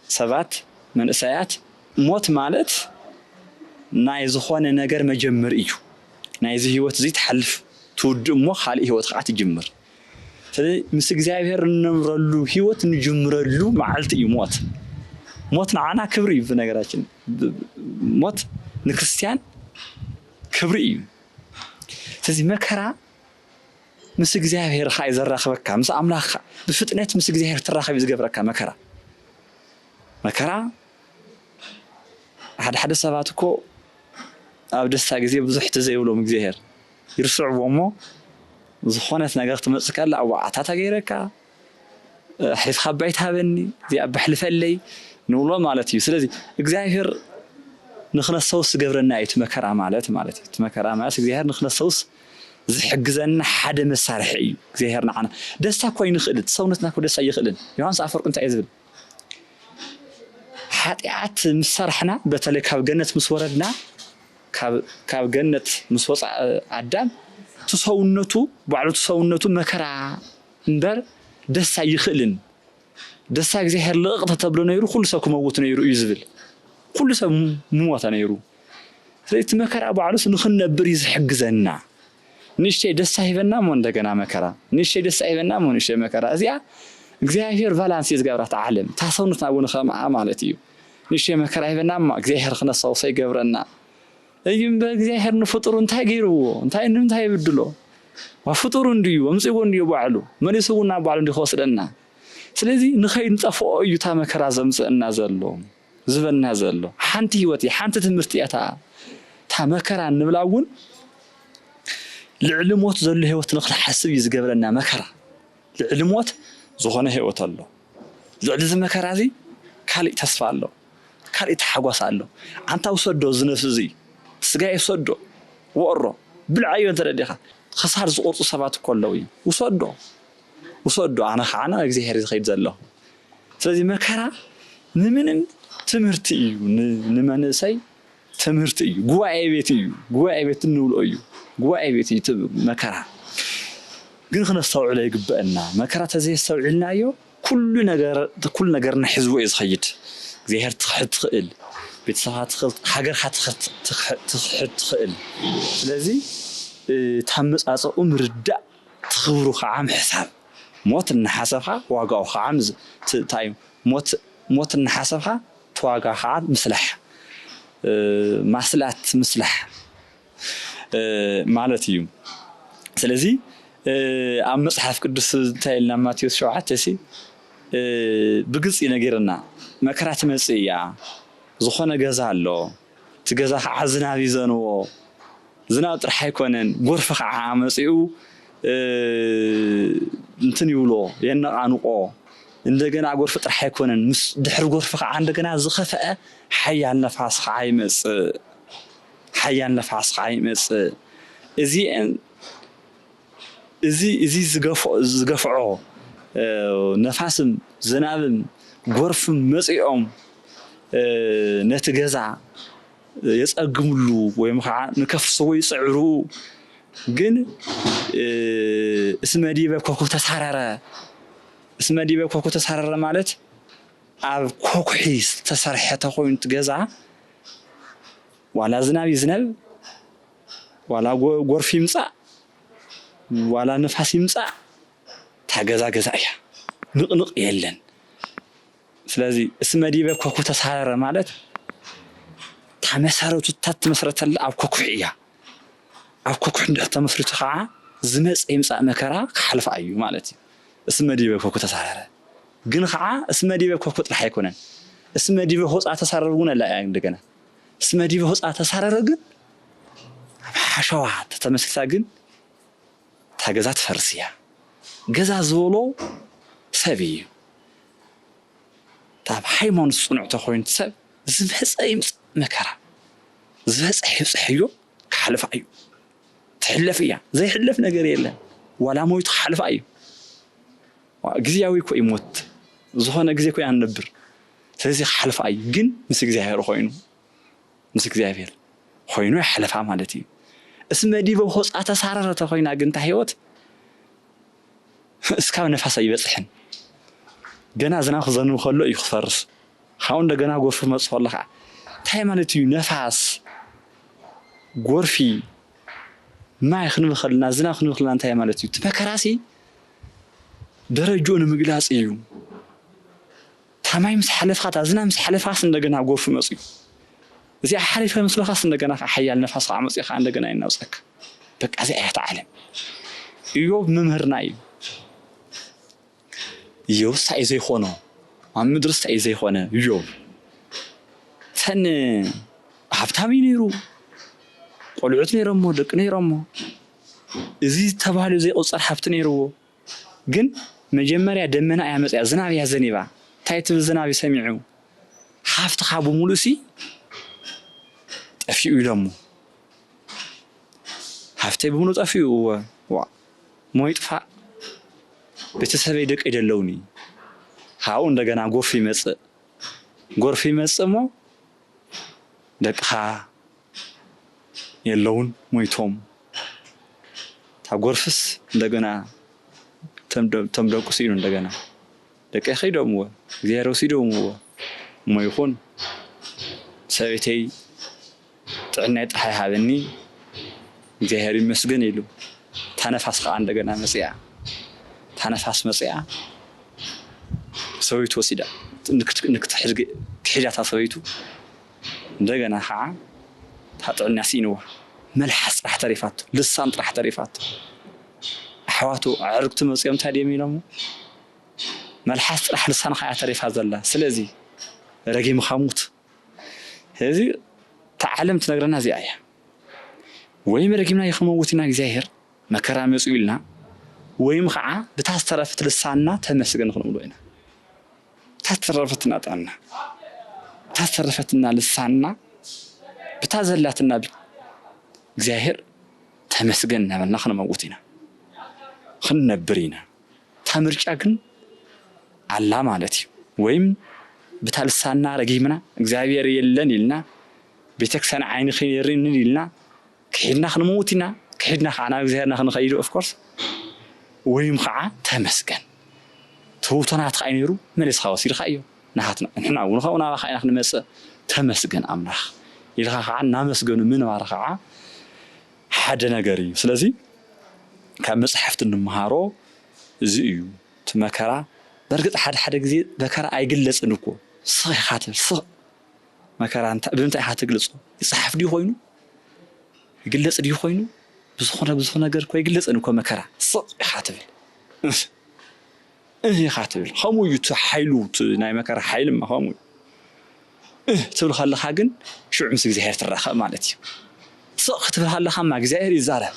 سبات من اسايات موت مالت ناي زخونه ነገር መጀመር እዩ ናይ ዚ ህይወት ዚ ተሐልፍ ትውድሞ خالي ህይወት ቃት ይጀምር ስለዚህ ምስ እግዚአብሔር እንምረሉ ህይወት እንጀምረሉ ማዓልት እዩ ሞት ንዓና ክብሪ እዩ በነገራችን ሞት ንክርስቲያን ክብሪ እዩ ስለዚህ መከራ ምስ እግዚአብሔር ኻይ ዘራኽበካ ምስ አምላኽ በፍጥነት ምስ እግዚአብሔር ተራኽብ ዝገብረካ መከራ ሓደ ሰባት እኮ ኣብ ደስታ ግዜ ብዙሕ ተዘይብሎም እግዚአብሔር ይርስዕዎሞ ዝኾነት ነገር ትመጽከላ ኣብ ዋዕታታ ገይረካ ሕልፍኻ ባይት ሃበኒ ዚ ኣብ ሕልፈለይ ንብሎ ማለት እዩ ስለዚህ እግዚአብሔር ንኽነሰውስ ገብረና እዩ መከራ ማለት እዩ መከራ ማለት እግዚአብሔር ንኽነሰውስ ዝሕግዘና ሓደ መሳርሒ እዩ እግዚአብሔር ንዓና ደስታ ኮይኑ ይኽእል ሰውነትና ኮ ደስታ ይኽእልን ዮሐንስ አፈወርቅ እንታይ ዝብል ኃጢአት ምሰርሕና በተለይ ካብ ገነት ምስወረድና ካብ ገነት ምስወፃ አዳም ተሰውነቱ ባዕሉ ተሰውነቱ መከራ እንበር ደስታ ይኽእልን ደስታ እግዚአብሔር ለቕተ ተብሎ ነይሩ ኩሉ ሰብ ክመውት ነይሩ እዩ ዝብል ኩሉ ሰብ ምሞታ ነይሩ ስለዚህ መከራ ባዕሉስ ንኽነብር ይዝሕግዘና ንሽቴ ደስታ ይበና ሞ እንደገና መከራ ንሽቴ ደስታ ይበና ሞ ንሽቴ መከራ እዚያ እግዚአብሔር ባላንስ ይዝገብራት ዓለም ታሰውነትና ወን ኸማ ማለት እዩ ንሽቴ መከራ ይበና ሞ እግዚአብሔር ክነሳው ሰይገብረና እይም በእግዚአብሔር ንፍጡሩ እንታይ ገይሩዎ እንታይ ይብድሎ ወፍጡሩ እንዲዩ ወምጽዎ እንዲዩ ባዕሉ መልሱና ባዕሉ እንዲወስደና ስለዚህ ንኸይን ጠፍኦ እዩ ታ መከራ ዘምጽእና ዘሎ ዝበና ዘሎ ሓንቲ ህይወት ሓንቲ ትምህርት ያታ ታ መከራ ንብላውን ልዕሊ ሞት ዘሎ ህይወት ንኽሓስብ ይዝገብረና መከራ ልዕሊ ሞት ዝኾነ ህይወት ኣሎ ልዕሊ መከራ እዚ ካልእ ተስፋ ኣሎ ካልእ ተሓጓስ ኣሎ አንታ ወሰዶ ዝነፍስ እዚ ስጋይ ወሰዶ ወሮ ብልዓዮ ተረዲኻ خسار زقرط سبات كله وصدو أنا خانا እግዚአብሔር ዝኸይድ ዘሎ ስለዚህ መከራ ንምንም ትምህርት እዩ ንመንሰይ ትምህርት እዩ ጉባኤ ቤት ንውሎ እዩ ጉባኤ ቤት መከራ ግን ክነስተውዕሎ ይግበአና መከራ ተዘይስተውዕልናዮ ኩሉ ነገር ንሕዝቦ ይዝኸይድ እግዚአብሔር ትኽእል ቤተሰባት ሃገር ትኽእል ስለዚህ ታመጻጸኡ ምርዳእ ትኽብሩ ኸዓም ሕሳብ ሞት ንሓሰብኻ ዋጋው ኸዓም ታይ ሞት ንሓሰብኻ ተዋጋ ኸዓም ምስላሕ ማስላት ምስላሕ ማለት እዩ ስለዚህ ኣብ መጽሓፍ ቅዱስ ታይልና ማቴዎስ 7 ሲ ብግልጽ ይነገርና መከራ ትመጽእ እያ ዝኾነ ገዛ ኣሎ ትገዛ ኸዓ ዝናብ ይዘንዎ ዝናብ ጥራሕ ኣይኮነን ጎርፍ ኸዓ መጽኡ እንትን ይብሎ የነቃንቆ እንደገና ጎርፍ ጥራሕ ኣይኮነን ምስ ድሕር ጎርፍ ኸዓ እንደገና ዝኸፈአ ሓያል ነፋስ ኸዓ ይመጽእ እዚ ዝገፍዖ ነፋስም ዝናብም ጎርፍም መጽኦም ነቲ ገዛ የጸግሙሉ ወይም ኸዓ ንከፍስዎ ይጽዕሩ ግን እስመዲበ ኮኮ ተሳረረ ማለት ኣብ ኮኩሒ ተሰርሐ ተኾይኑ ትገዛ ዋላ ዝናብ ይዝነብ ዋላ ጎርፍ ይምጻእ ዋላ ነፋስ ይምጻእ ታገዛ እያ ንቕንቕ የለን ስለዚህ እስመ ዲበ ኮኩ ተሳረረ ማለት ተመሰረቱ ተመስረተለ ኣብ ኮኩ እያ ኣብ ኮኩ ተመስረቱ ከዓ ዝመጽ ይምጻእ መከራ ክሓልፍ እዩ ማለት እዩ እስመ ዲበ ኮኩ ተሳረረ ግን ከዓ እስመ ዲበ ኮኩ ጥራሕ አይኮነን እስመ ዲበ ሆጻ ተሳረረ ግን አላ እንደገና እስመ ዲበ ሆጻ ተሳረረ ግን ሓሸዋ ተመስርታ ግን ታገዛ ትፈርስያ ገዛ ዝበሎ ሰብ እዩ ታብ ሃይማኖት ጽኑዕ ተኾይኑ ሰብ ዝመጽ ይምጽእ መከራ ዝበጽሕ ይብጽሕዮ ክሓልፍ እዩ ትሕለፍ እያ ዘይሕለፍ ነገር የለን ዋላ ሞይቱ ክሓልፍ እዩ ግዝያዊ እኮ ይሞት ዝኾነ ግዜ እኮ ያንነብር ስለዚ ክሓልፍ እዩ ግን ምስ እግዚአብሔር ኮይኑ ይሕለፋ ማለት እዩ እስመ ዲበ ሆጻ ተሳረረ ተኾይና ግን ታ ህይወት እስካብ ነፋስ ይበጽሕን ገና ዝናብ ክዘንብ ከሎ እዩ ክፈርስ ካው እንደገና ጎርፍ መጽ ከለኻ ታይ ማለት እዩ ነፋስ ጎርፊ ማይ ክንብል ከለና ዝናብ ክንብል ከለና ታይ ማለት እዩ ተመከራሲ ደረጃውን ምግላጽ እዩ ታማይ ምስ ሓለፍካ ዝናብ ምስ ሓለፍካስ እንደገና ጎርፍ መጽ እዩ እዚ ሓሪፈ መስለኻስ እንደገና ሓያል ነፋስ ዓመጽኻ እንደገና ይናውጽክ በቃ እዚ አያት ዓለም ኢዮብ መምህርና እዩ ኢዮብ ሳይ ዘይኾነ ኣብ ምድር ሳይ ዘይኾነ ኢዮብ ተን ሃብታም ነይሩ ቆልዑት ነይሮሞ ደቂ ነይሮሞ እዚ ተባህሉ ዘይቆጸር ሃብት ነይርዎ ግን መጀመርያ ደመና ያመጽያ ዝናብ ያዘኒባ ታይት ዝናብ ይሰሚዑ ሃፍትኻ ብሙሉሲ ጠፊኡ ኢሎሞ ሃፍተይ ብሙሉ ጠፊኡ ሞይ ጥፋ ቤተሰበይ ደቂ ይደለውኒ ሃው እንደገና ጎርፍ ይመጽእ ሞ ደቅኻ የለውን ሞይቶም ታ ጎርፍስ እንደገና ተምደቁስ ኢሉ እንደገና ደቂ ኸይዶምዎ እግዚአብሔር ወሲዶምዎ ሞይኹን ሰበይተይ ጥዕናይ ጥራሕ ሃበኒ እግዚአብሔር ይመስገን ኢሉ ታነፋስ ከዓ እንደገና መጽያ ታነፋስ መጽያ ሰበይቱ ወሲዳ ክሕጃታ ሰበይቱ እንደገና ከዓ ታጥዕና ሲንዋ መልሐስ ጥራሕ ተሪፋቱ ልሳን ጥራሕ ተሪፋቱ ኣሕዋቱ ዕርግቲ መጽዮም ታዲዮም ኢሎሞ መልሐስ ጥራሕ ልሳን ከዓ ተሪፋ ዘላ ስለዚ ረጊም ኻሙት እዚ ተዓለም ትነግረና እዚኣ እያ ወይም ረጊምና ይኽመውትና እግዚአብሔር መከራ መጽኡ ኢልና ወይም ከዓ ብታስተረፈት ልሳንና ተመስገን ክንብሎ ኢና ታስተረፈትና ጣና ታስተረፈትና ልሳንና ብታዘላትና እግዚአብሔር ተመስገን እናበልና ክንመውት ኢና ክንነብር ኢና ታምርጫ ግን አላ ማለት እዩ ወይም ብታልሳንና ረጊምና እግዚአብሔር የለን ኢልና ቤተክርስቲያን ዓይኒ ኸይርን ኢልና ከሕድና ክንመውት ኢና ከሕድና ከዓ እግዚአብሔርና ክንኸይድ ኦፍ ኮርስ ወይም ከዓ ተመስገን ትውቶናት ኸይነሩ መልስ ኸወሲድኻ እዩ ናሃትና ንሕና እውን ኸውና ኸይና ክንመጽእ ተመስገን አምላኽ ኢልኻ ከዓ እናመስገኑ ምንባር ከዓ ሓደ ነገር እዩ ስለዚ ካብ መጽሐፍት እንመሃሮ እዚ እዩ ትመከራ በርግጥ ሓደ ግዜ መከራ አይግለጽን እኮ ሰኻትል መከራ ብምንታይ ኢኻ ትግለጹ ይጽሐፍ ዲ ኮይኑ ይግለጽ ዲ ኮይኑ ብዙ ነገር እኮ ይግለጽን እኮ መከራ ሰኻትል ይኻትል ኸሙዩ ሓይሉ ናይ መከራ ሓይል ማኸሙ ትብል ኸለኻ ግን ሽዑ ምስ እግዚአብሔር ትራኸብ ማለት እዩ ሰቕ ክትብል ኸለኻ ማ እግዚአብሔር ይዛረብ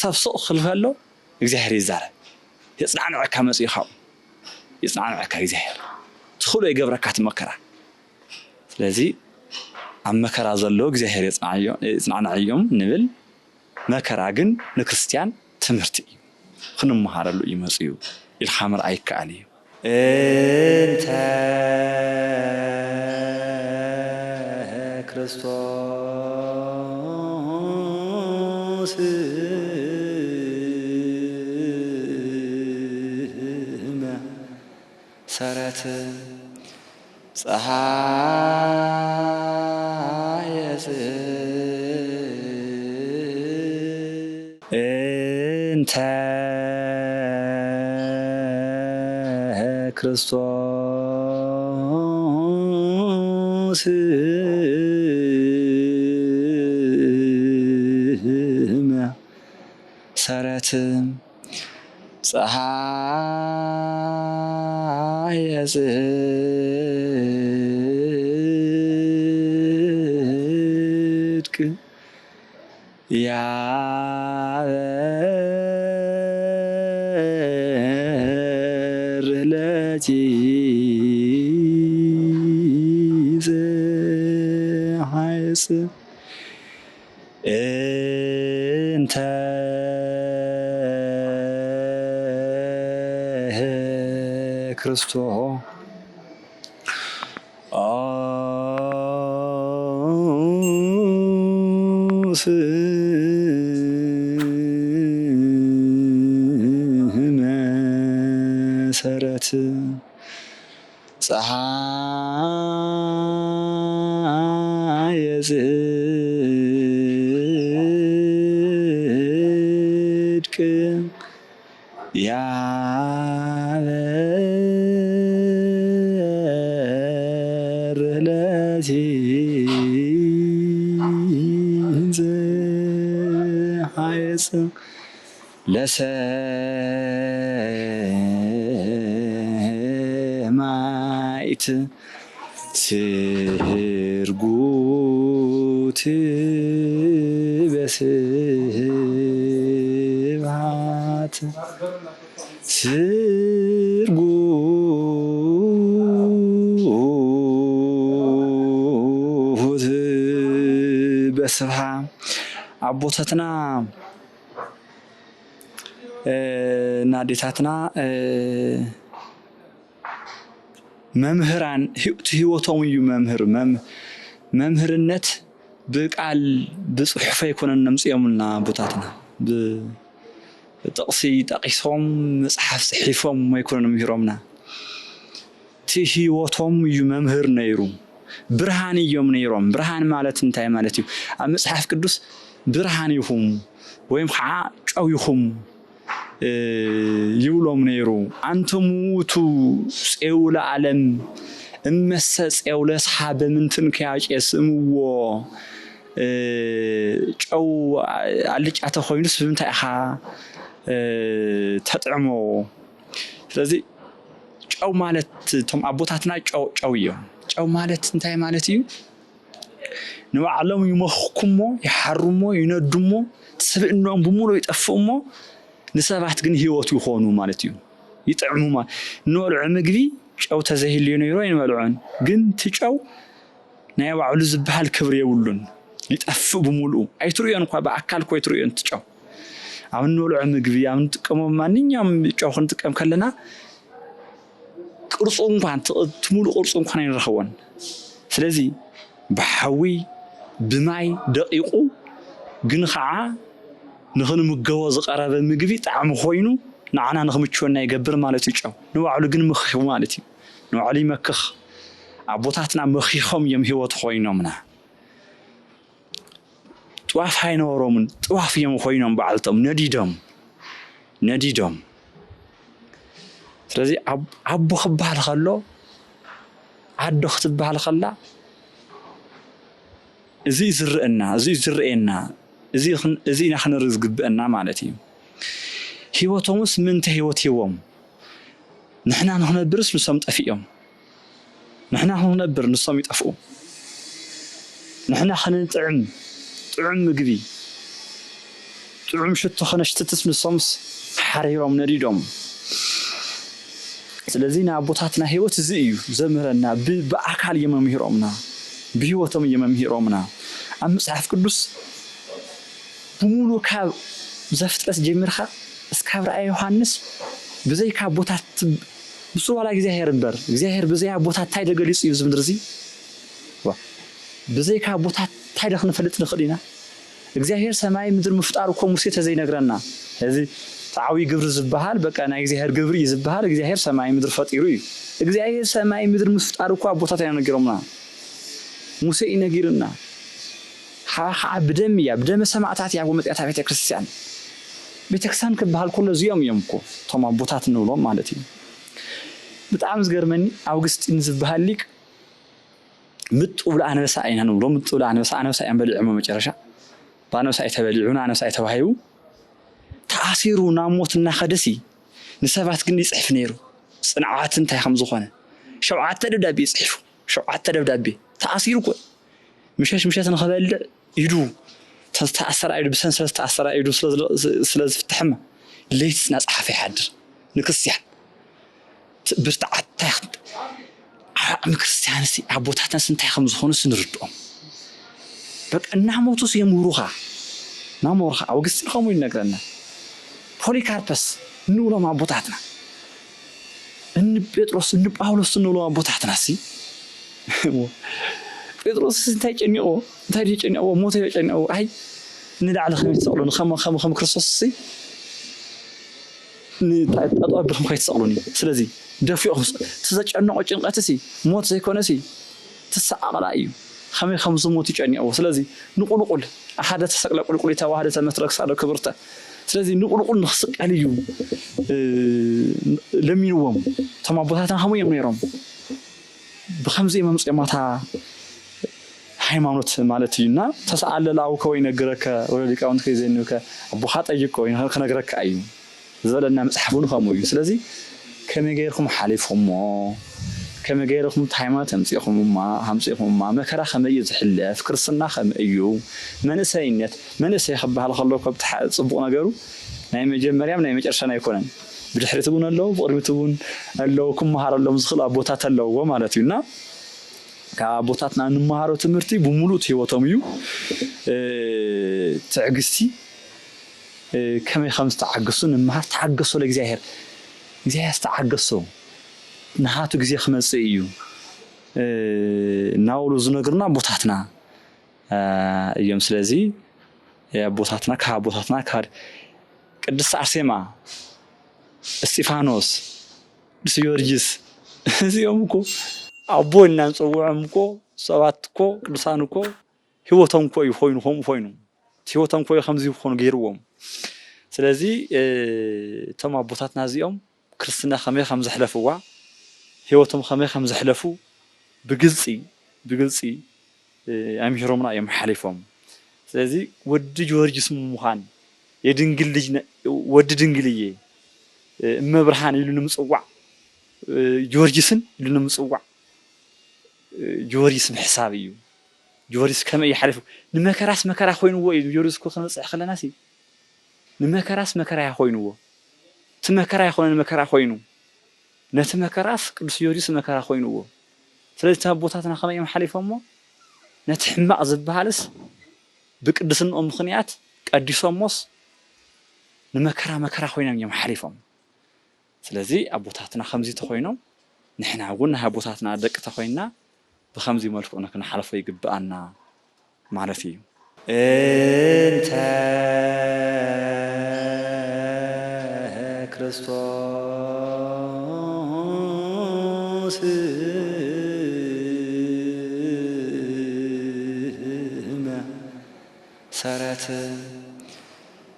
ሰብ ሰቕ ክልፈሎ እግዚአብሔር ይዛረብ የጽናዕካ መጽኡ ኻው يصنعك እግዚአብሔር ትخلو يغبرካ ተመከራ ስለዚ ኣብ መከራ ዘሎ እግዚአብሔር يصنعናዮም ንብል መከራ ግን ንክርስቲያን ትምህርቲ ክንመሃረሉ ይመጽዩ ኢልኻምር አይካል እዩ እንተ ክርስቶስ ሰረት ፀሐይ እንተ ክርስቶስ ሰረት ፀሐይ የጽድቅ ያበር ለቲ ፀሐይስ እንተ ክርስቶስ መሰረት ፀሐይ የጽድቅ ያበር ለቲ ፀሐይስ ለሰማይት ትርጉት በስብሐት ትርጉት በስብሐት አቦታትና ናዴታትና መምህራን ህይወቶም እዩ መምህርነት በቃል በጽሑፍ አይኮነን ነምጽየምና ቦታትና በጥቅሲ ጠቂሶም መጽሐፍ ጽሒፎም አይኮነን ምሂሮምና ህይወቶም እዩ መምህር ነይሩ ብርሃን እዮም ነይሮም ብርሃን ማለት እንታይ ማለት እዩ ኣብ መጽሐፍ ቅዱስ ብርሃን ይኹም ወይም ከዓ ጨው ይኹም ይብሎም ነይሩ አንተሙቱ ፄው ለዓለም እመሰ ፄው ለሰሓበ ምንትን ከያጨስምዎ ጨው አልጫ ተኾይኑስ ብምንታይ ኢኻ ተጥዕሞ ስለዚህ ጨው ማለት ቶም አቦታትና ጨው እዮም ጨው ማለት እንታይ ማለት እዩ ንባዕሎም ይመኽኩሞ ይሓሩሞ ይነዱሞ ስብእኖም ብሙሉ ይጠፍኡሞ ንሰባት ግን ህይወት ይኾኑ ማለት እዩ ይጥዕሙ ማለት ንበልዑ ምግቢ ጨው ተዘይህልዩ ነይሩ ይንበልዑን ግን ትጨው ናይ ባዕሉ ዝበሃል ክብሪ የብሉን ይጠፍእ ብሙሉ ኣይትርእዮን እንኳ በአካል እኮ ኣይትርእዮን ትጨው ኣብ ንበልዑ ምግቢ ኣብ ንጥቀሞ ማንኛውም ጨው ክንጥቀም ከለና ቅርጹ እንኳን ትሙሉ ቅርጹ እንኳን አይንረኽቦን ስለዚ ብሓዊ ብማይ ደቂቁ ግን ከዓ ንኽንምገቦ ዝቐረበ ምግቢ ጣዕሚ ኮይኑ ንዓና ንኽምችወና ይገብር ማለት እዩ ጨው ንባዕሉ ግን መኺኹ ማለት እዩ ንባዕሉ ይመክኽ ኣቦታትና መኺኾም እዮም ህይወት ኮይኖምና ጥዋፍ ኣይነበሮምን ጥዋፍ እዮም ኮይኖም በዓልቶም ነዲዶም ስለዚ ኣቦ ክበሃል ከሎ ዓዶ ክትበሃል ከላ እዚ ዝርአየና እዚ ኢና ክንርኢ ዝግብአና ማለት እዩ ህይወቶምስ ምንተ ህይወት ሂቦም ንሕና ንኽነብርስ ንሶም ጠፊኦም ንሕና ክንነብር ንሶም ይጠፍኡ ንሕና ክንጥዕም ጥዑም ምግቢ ጥዑም ሽቶ ክነሽትትስ ንሶምስ ሓሪሮም ነዲዶም ስለዚ ንኣቦታትና ህይወት እዚ እዩ ዘምህረና ብኣካል የመምሂሮምና ብህይወቶም የመምሂሮምና ኣብ መጽሓፍ ቅዱስ ብሙሉ ካብ ዘፍጥረት ጀሚርካ እስካብ ራእየ ዮሐንስ ብዘይካ ቦታት ብሱዋላ እግዚአብሔር ብዘይካ ቦታት እንታይ ደገሊጹ እዩ ዝምድር እዚ ብዘይካ ቦታት እንታይ ደኽንፈልጥ ንኽእል ኢና እግዚአብሔር ሰማይ ምድር ምፍጣር እኮ ሙሴ ተዘይነግረና እዚ تعوي جبر زبهال بقى أنا إجزاهر جبري زبهال إجزاهر سماي مدر فطيري إجزاهر سماي مدر مفتاركوا بوتات يعني نجرمنا موسى ينجرنا ها بدم سمعتات يعقوب متأتى بيت كريستيان بيت كريستيان كبهال كل زيام يمكو طبعا بوتات نولهم مالتي بتعامز جرمني أوغستين زبهال ليك متقول أنا بس عين هنو لو متقول أنا بس عين بلي عمو مجرشة بأنا بس عين تبليعونا أنا بس عين توهيو تأثيرو ناموت النخدسي نسبات كني صحف نيرو صنعات انت خمس خونه شوعات دبدابي يصحفوا شوعات دبدابي تأثيرو كو مشاش نخبل يدو تأثر عيدو بسن سلس تأثر عيدو سلس فتحمه ليس ناس حافي حدر نكسيان برتعت تاخد كريستيانسي عبوتاتنا سنتاي خمس خونه سنردهم بق نعموتوس يموروها نامورها او قص لكم ينغرنا بوليكاربس نولو مع بوتاتنا ان بيتروس ان باولوس نولو مع بوتاتنا سي بيتروس سنتاي جنيو تاي جنيو موتو جنيو اي ندع على خمس تقولون خم كريستوس سي نتاطو بخم خيتسقلوني سلازي دافيو تزجنقو ጭንቀትሲ ሞት ዘይኮነሲ ተሳቀላዩ خمس موت يجنيو سلازي نقول احد تسقل قلقل يتواحد تمترك صار كبرته سلازي نقول نخسق عليو لمينوم تما بوتاتنا هم يميرهم بخمس امام صيماتا ሃይማኖት ማለት ይና ተሳአለላው ኮይ ነገረከ ወለሊቃውንት ከዘንከ አቡኻ ጠይቆ ይና ከነገረከ አዩ ዘለና መጽሐፉን ከመዩ ስለዚህ ከመገርኩም ሓሊፍኩም ከመገርኩም ሃይማኖት አምጽኹምማ ሃምጽኹምማ መከራ ከመይ ዝሕለፍ ክርስትና ከመዩ መንሰይ خبሃል ከሎ ከብት ጽቡቅ ነገሩ ናይ መጀመሪያም ናይ መጨረሻና ይኮነን ብድሕሪት ቡን አለው በቅርቢቱን አለው ኩማሃረሎም ዝኽላ ቦታት አለው ማለት ይና كابوتاتنا نمهارو تمرتي بمولوت هيوتهم يو تعجستي كم خمس تعجسون نمهار تعجسوا لجزائر جزائر تعجسوا نهاتو جزائر خمس يو ناولو زنقرنا بوتاتنا يوم سلازي يا بوتاتنا كابوتاتنا كار قدس أرسيما استيفانوس سيورجيس زيومكو أبونا نصوعمكو سواتكو لسانكو هوتهمكو يخونهم فينو هوتهمكو يخمزي يخون غيرهم سلازي تما بوتاتنا زيهم كريستنا خمس حلفوا هوتهم خمس حلفوا بقلصي اميرهمنا يم حلفهم سلازي ود جورجس مخان يدنجل لج ود دنجليه مبرهان يلو مصوع جورجسن يلو مصوع جوريس بحسابيو جوريس كما يحلف نمكراس مكرا خوينو جوريس كو خنصح خلناسي نمكراس مكرا خوينو تمكرا يخون مكرا خوينو نتمكراس قدس جوريس مكرا خوينو سلازي تابوتاتنا خما يحلفهم نتحمق زبالس بقدسن مخنيات قديسوموس نمكرا خوينا يحلفهم سلازي ابوتاتنا خمزي تخوينو نحنا قلنا ابوتاتنا دق تخوينا بخمسي ملفقنا كنا حلفوا يقبأنا معرفي انت كريستوس سرت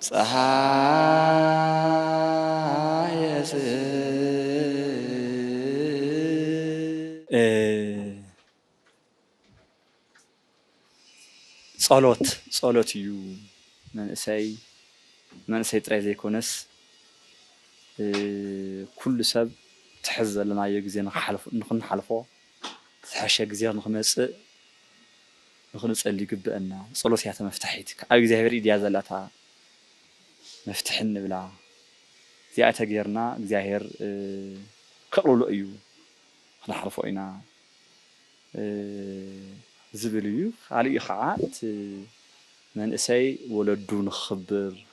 صحايا صلوت يو منسي ترى زي كونس كل سب تحزن لنا يجزي نحلفه تحشى جزير نخمس اللي قبلنا صلوت يعتمد مفتاحيت أي جزير يريد يزلتها مفتحن بلا زيادة غيرنا جزير كقولوا له أيو نحلفه إنا زبليو على إخاعات من إساي ولدو نخبر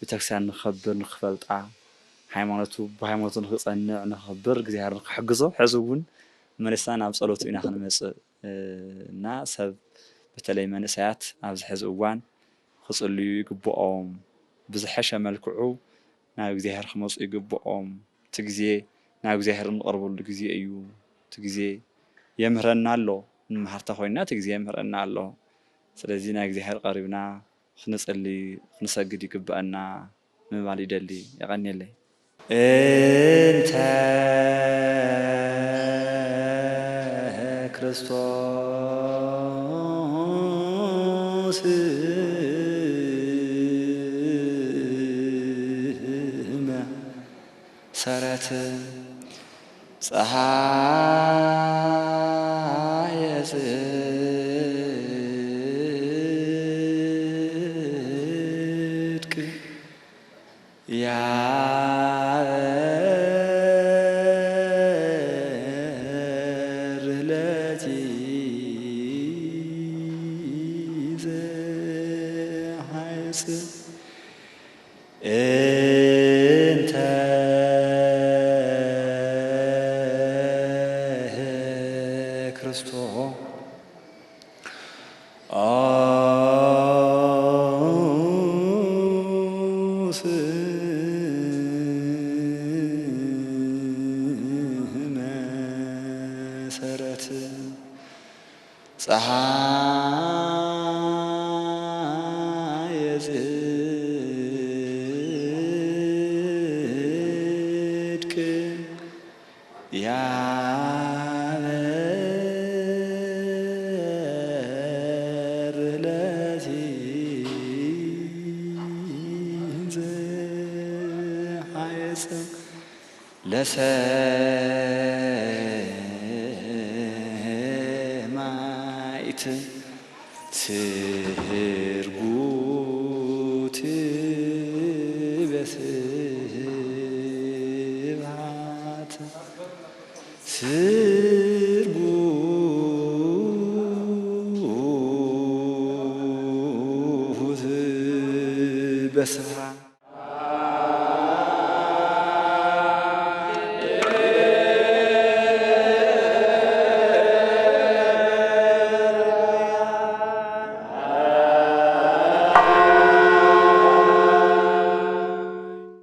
بتكسان نخبر حيمانتو بحيمانتو نخبر جزير نحجزه حزبون من إسانا بصلوتو إنا خنمس ناس بتلاقي من إساعات عبز حزبوان خصلي يقبقهم بزحشة ملكعو ناو جزير خمس يقبقهم تجزي ناو جزير نقربو لجزي أيو تجزي يمهرنا له نمهرته خوينا تجزي يمهرنا له سلازي ناو جزير قريبنا خنصلي خنسجد يقبقنا من والد اللي يغني لي انت كريستوس ሰረት ፀሐይ ጽድቅ ያርለቲ ዘሐይጽ እንተ መሰረት ፀሐይ ጽድቅ ያርለቲ ዘሐይጽ ለሰማይት ትርጉት በስብሐት ትርጉት በስብሐት